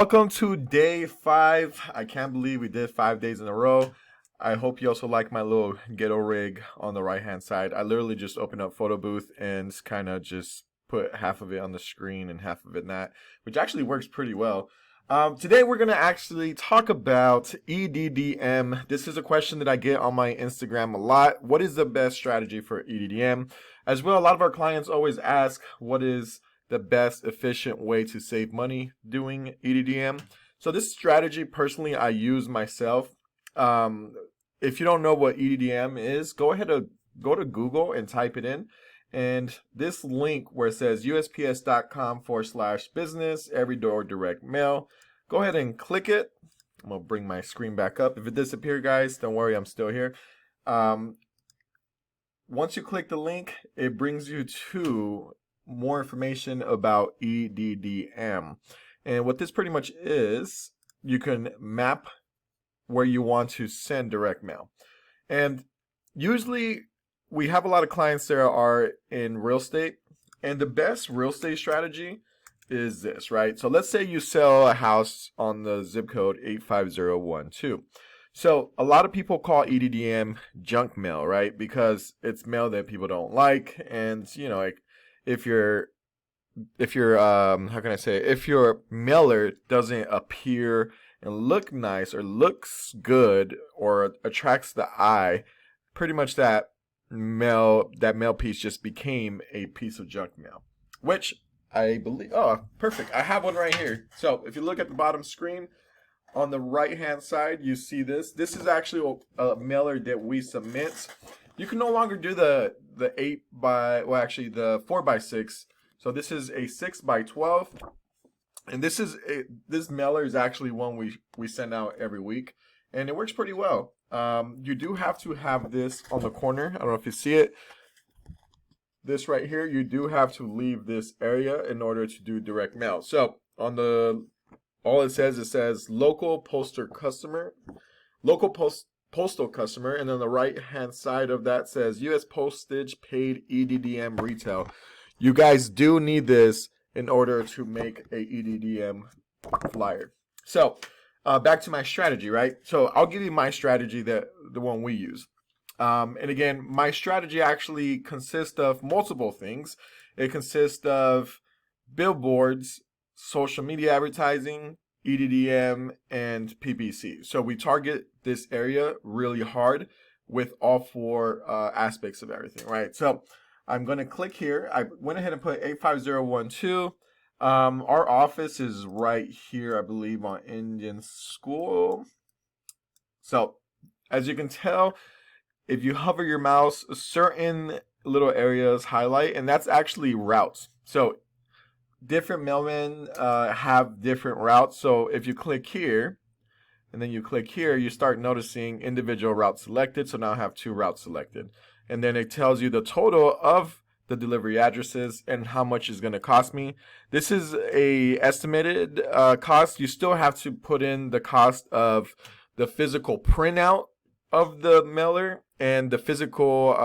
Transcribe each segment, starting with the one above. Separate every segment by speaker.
Speaker 1: Welcome to day 5. I can't believe we did 5 days in a row. I hope you also like my little ghetto rig on the right hand side. I literally just opened up Photo Booth and kind of just put half of it on the screen and half of it not, which actually works pretty well. Today we're going to actually talk about EDDM. This is a question that I get on my Instagram a lot. What is the best strategy for EDDM? As well, a lot of our clients always ask, what is the best efficient way to save money doing EDDM? So this strategy personally I use myself. If you don't know what EDDM is, go ahead and go to Google and type it in. And this link where it says usps.com/business, every door direct mail, go ahead and click it. I'm gonna bring my screen back up. If it disappeared, guys, don't worry, I'm still here. Once you click the link, it brings you to more information about EDDM. And what this pretty much is, you can map where you want to send direct mail. And usually we have a lot of clients that are in real estate, and the best real estate strategy is this, right? So let's say you sell a house on the zip code 85012. So a lot of people call EDDM junk mail, right? Because it's mail that people don't like, and like if your how can I say, if your mailer doesn't appear and look nice or looks good or attracts the eye, pretty much that mail piece just became a piece of junk mail, which I believe, oh, perfect, I have one right here. So if you look at the bottom screen on the right hand side, you see this is actually a mailer that we submit. You can no longer do the 8 by, well, actually the 4 by 6. So this is a 6 by 12, and this mailer is actually one we send out every week, and it works pretty well. You do have to have this on the corner. I don't know if you see it. This right here, you do have to leave this area in order to do direct mail. So on the, all it says local postal customer, postal customer, and on the right hand side of that says U.S. postage paid EDDM retail. You guys do need this in order to make a EDDM flyer. So back to my strategy, right? So I'll give you my strategy, the one we use. And again, my strategy actually consists of multiple things. It consists of billboards, social media advertising, EDDM, and PPC. So we target this area really hard with all 4 aspects of everything, right? So I'm going to click here. I went ahead and put 85012. Our office is right here, I believe, on Indian School. So as you can tell, if you hover your mouse, certain little areas highlight, and that's actually routes. So different mailmen have different routes. So if you click here and then you click here, you start noticing individual routes selected. So now I have 2 routes selected. And then it tells you the total of the delivery addresses and how much is going to cost me. This is a estimated cost. You still have to put in the cost of the physical printout of the mailer and the physical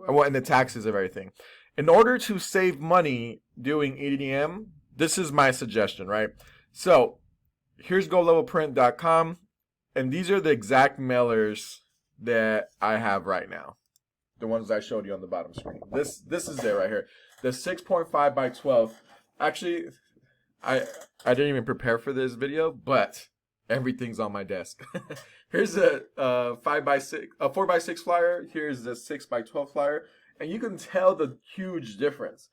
Speaker 1: and the taxes of everything. In order to save money doing EDDM, this is my suggestion, right? So here's golevelprint.com, and these are the exact mailers that I have right now. The ones I showed you on the bottom screen. This is there right here. The 6.5 by 12. Actually, I didn't even prepare for this video, but everything's on my desk. Here's a 4 by 6 flyer. Here's the 6 by 12 flyer, and you can tell the huge difference.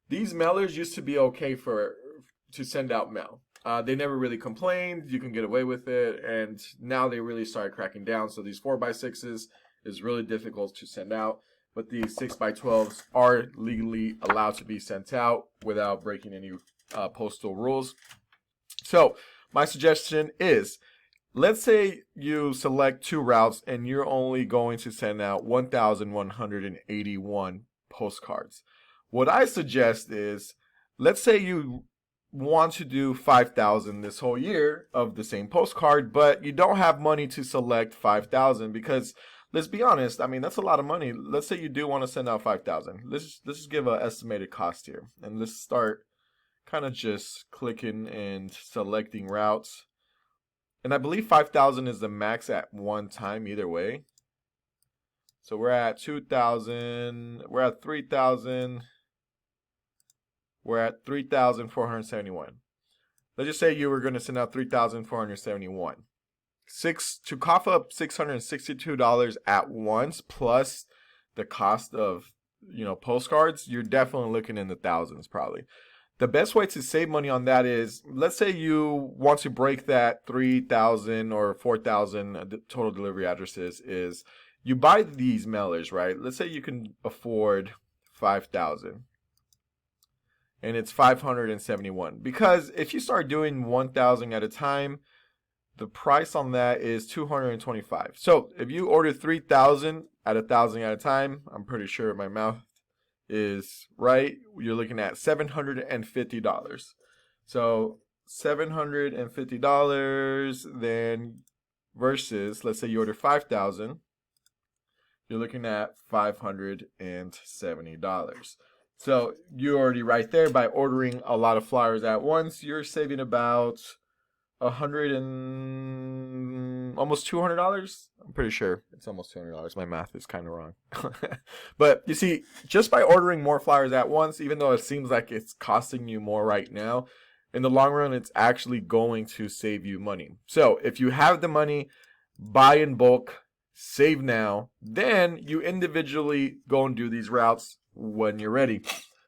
Speaker 1: These mailers used to be okay to send out mail. They never really complained. You can get away with it, and now they really started cracking down. So these 4 by 6s is really difficult to send out, but these 6 by 12s are legally allowed to be sent out without breaking any postal rules. So my suggestion is, let's say you select 2 routes and you're only going to send out 1,181 postcards. What I suggest is, let's say you want to do 5,000 this whole year of the same postcard, but you don't have money to select 5,000 because, let's be honest, I mean, that's a lot of money. Let's say you do want to send out 5,000. Let's just give an estimated cost here, and let's start kind of just clicking and selecting routes. And I believe 5,000 is the max at one time either way. So we're at 2,000, we're at 3,000, we're at 3,471. Let's just say you were going to send out 3,471. To cough up $662 at once plus the cost of, postcards, you're definitely looking in the thousands probably. The best way to save money on that is, let's say you want to break that 3,000 or 4,000 total delivery addresses, is you buy these mailers, right? Let's say you can afford 5,000 and it's 571. Because if you start doing 1,000 at a time, the price on that is 225. So if you order 3,000 at 1,000 at a time, I'm pretty sure my math is right, you're looking at $750. So $750 then versus, let's say you order 5,000, you're looking at $570. So you're already right there. By ordering a lot of flyers at once, you're saving about almost $200. I'm pretty sure it's almost $200. My math is kind of wrong. But you see, just by ordering more flyers at once, even though it seems like it's costing you more right now, in the long run, it's actually going to save you money. So if you have the money, buy in bulk, save now, then you individually go and do these routes when you're ready.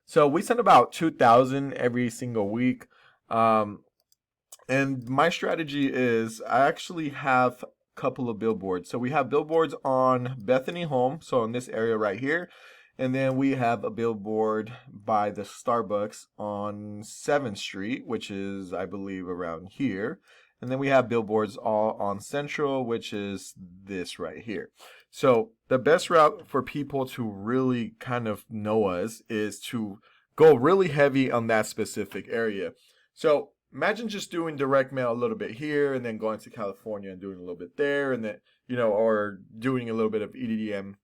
Speaker 1: So we send about 2,000 every single week. And my strategy is I actually have a couple of billboards. So we have billboards on Bethany Home, so in this area right here. And then we have a billboard by the Starbucks on 7th Street, which is, I believe, around here. And then we have billboards all on Central, which is this right here. So the best route for people to really kind of know us is to go really heavy on that specific area. So imagine just doing direct mail a little bit here and then going to California and doing a little bit there, and then, or doing a little bit of EDM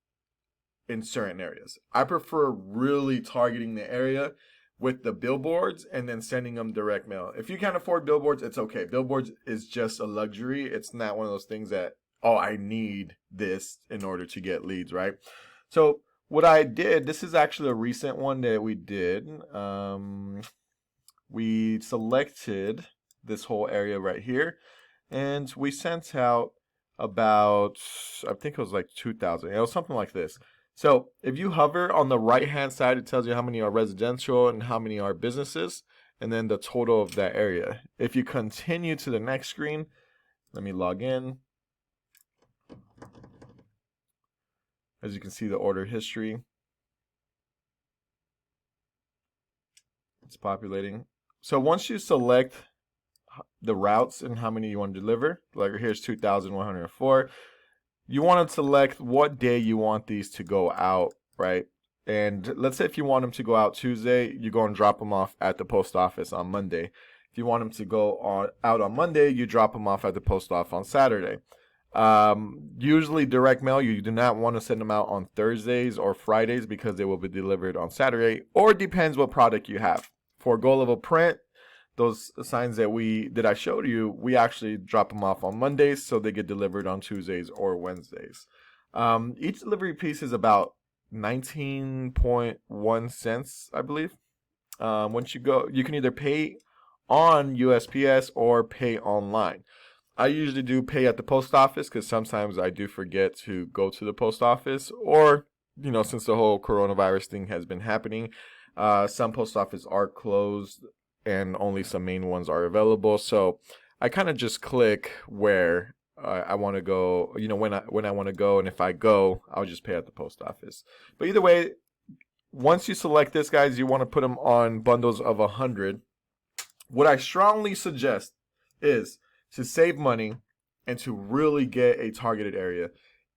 Speaker 1: in certain areas. I prefer really targeting the area with the billboards and then sending them direct mail. If you can't afford billboards, it's okay. Billboards is just a luxury. It's not one of those things that, oh, I need this in order to get leads, right? So what I did, this is actually a recent one that we did. We selected this whole area right here, and we sent out about, I think it was like 2,000. It was something like this. So if you hover on the right hand side, it tells you how many are residential and how many are businesses, and then the total of that area. If you continue to the next screen, let me log in. As you can see, the order history, it's populating. So once you select the routes and how many you want to deliver, like here's 2,104, you want to select what day you want these to go out, right? And let's say if you want them to go out Tuesday, you go and drop them off at the post office on Monday. If you want them to go out on Monday, you drop them off at the post office on Saturday. Usually direct mail, you do not want to send them out on Thursdays or Fridays because they will be delivered on Saturday, or it depends what product you have. For gold level print, those signs that I showed you, we actually drop them off on Mondays, so they get delivered on Tuesdays or Wednesdays. Each delivery piece is about 19.1 cents, I believe. Once you go, you can either pay on USPS or pay online. I usually do pay at the post office because sometimes I do forget to go to the post office, or, since the whole coronavirus thing has been happening, some post offices are closed and only some main ones are available. So I kind of just click where I want to go, when I want to go, and if I go, I'll just pay at the post office. But either way, once you select this, guys, you want to put them on bundles of 100. What I strongly suggest is to save money and to really get a targeted area.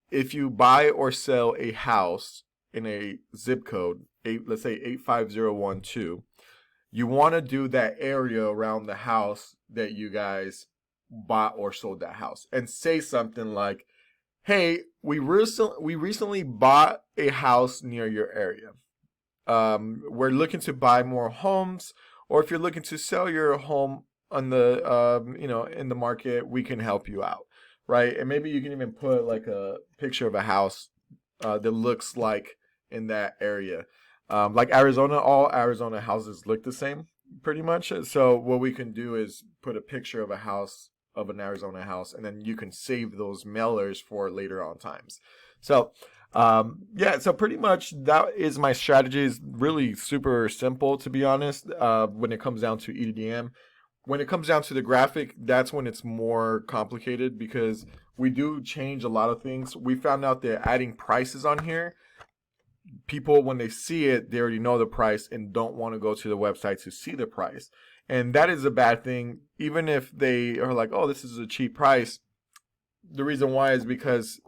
Speaker 1: If you buy or sell a house in a zip code, let's say 85012, you want to do that area around the house that you guys bought or sold that house, and say something like, hey, we recently bought a house near your area. We're looking to buy more homes, or if you're looking to sell your home on the in the market, we can help you out, right? And maybe you can even put like a picture of a house that looks like in that area. Like Arizona, all Arizona houses look the same pretty much. So what we can do is put a picture of a house, of an Arizona house, and then you can save those mailers for later on times. So yeah, so pretty much that is my strategy. Is really super simple, to be honest, when it comes down to EDM. When it comes down to the graphic, that's when it's more complicated because we do change a lot of things. We found out that adding prices on here, people, when they see it, they already know the price and don't want to go to the website to see the price. And that is a bad thing. Even if they are like, oh, this is a cheap price, the reason why is because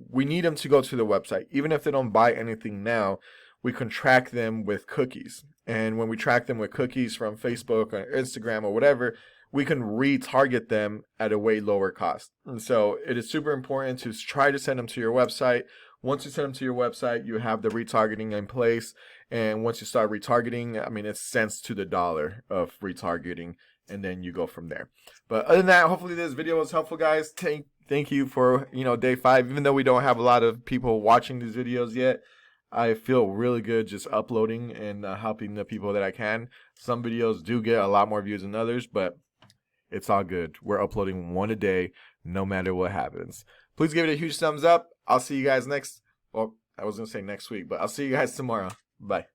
Speaker 1: we need them to go to the website. Even if they don't buy anything now, we can track them with cookies. And when we track them with cookies from Facebook or Instagram or whatever, we can retarget them at a way lower cost. And so it is super important to try to send them to your website. Once you send them to your website, you have the retargeting in place. And once you start retargeting, I mean, it's cents to the dollar of retargeting. And then you go from there. But other than that, hopefully this video was helpful, guys. Thank you for, day 5. Even though we don't have a lot of people watching these videos yet, I feel really good just uploading and helping the people that I can. Some videos do get a lot more views than others, but it's all good. We're uploading one a day, no matter what happens. Please give it a huge thumbs up. I'll see you guys I was going to say next week, but I'll see you guys tomorrow. Bye.